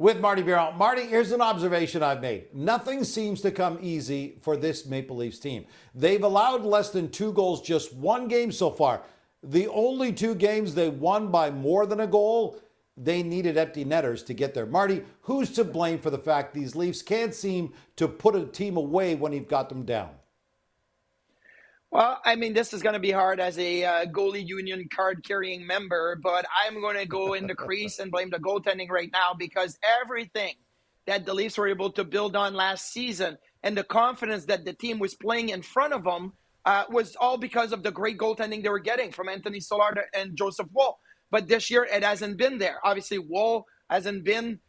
with Marty Biron. Marty, here's an observation I've made. Nothing seems to come easy for this Maple Leafs team. They've allowed less than 2 goals just one game so far. The only 2 games they won by more than a goal, they needed empty netters to get there. Marty, who's to blame for the fact these Leafs can't seem to put a team away when you've got them down? Well, I mean, this is going to be hard as a goalie union card-carrying member, but I'm going to go in the crease and blame the goaltending right now because everything that the Leafs were able to build on last season and the confidence that the team was playing in front of them was all because of the great goaltending they were getting from Anthony Stolarz and Joseph Woll. But this year, it hasn't been there. Obviously, Woll hasn't been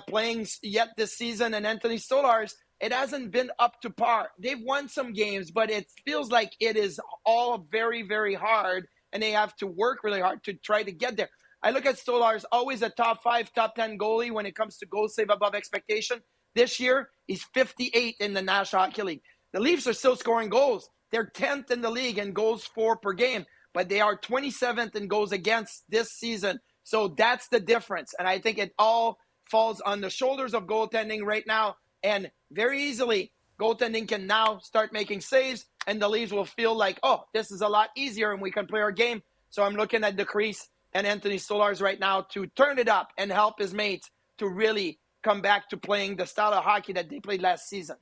playing yet this season, and Anthony Stolarz, it hasn't been up to par. They've won some games, but it feels like it is all very, very hard, and they have to work really hard to try to get there. I look at Stolarz, always a top 5, top 10 goalie when it comes to goal save above expectation. This year, he's 58 in the National Hockey League. The Leafs are still scoring goals. They're 10th in the league in goals for per game, but they are 27th in goals against this season. So that's the difference, and I think it all falls on the shoulders of goaltending right now. And very easily, goaltending can now start making saves, and the Leafs will feel like, oh, this is a lot easier, and we can play our game. So I'm looking at the crease and Anthony Stolarz right now to turn it up and help his mates to really come back to playing the style of hockey that they played last season.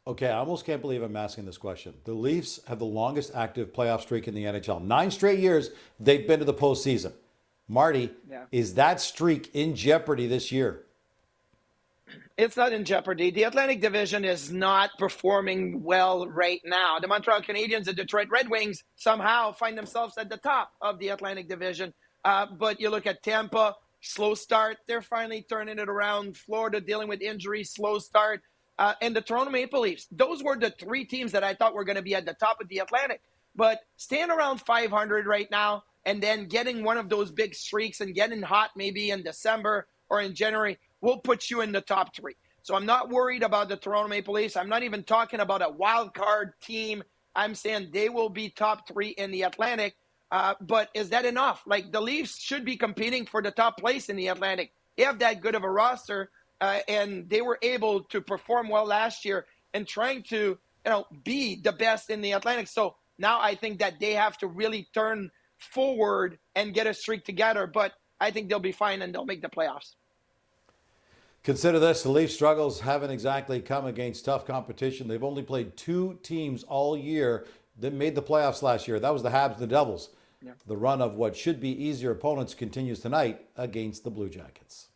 Okay, I almost can't believe I'm asking this question. The Leafs have the longest active playoff streak in the NHL. 9 straight years they've been to the postseason. Marty, is that streak in jeopardy this year? It's not in jeopardy. The Atlantic Division is not performing well right now. The Montreal Canadiens and Detroit Red Wings somehow find themselves at the top of the Atlantic Division. But you look at Tampa, slow start. They're finally turning it around. Florida dealing with injuries, slow start. And the Toronto Maple Leafs. Those were the 3 teams that I thought were going to be at the top of the Atlantic. But staying around 500 right now and then getting one of those big streaks and getting hot maybe in December or in January will put you in the top 3. So I'm not worried about the Toronto Maple Leafs. I'm not even talking about a wild card team. I'm saying they will be top 3 in the Atlantic. But is that enough? Like, the Leafs should be competing for the top place in the Atlantic. They have that good of a roster, and they were able to perform well last year and trying to, be the best in the Atlantic. So now I think that they have to really turn forward and get a streak together. But I think they'll be fine and they'll make the playoffs. Consider this, the Leafs' struggles haven't exactly come against tough competition. They've only played 2 teams all year that made the playoffs last year. That was the Habs and the Devils. Yeah. The run of what should be easier opponents continues tonight against the Blue Jackets.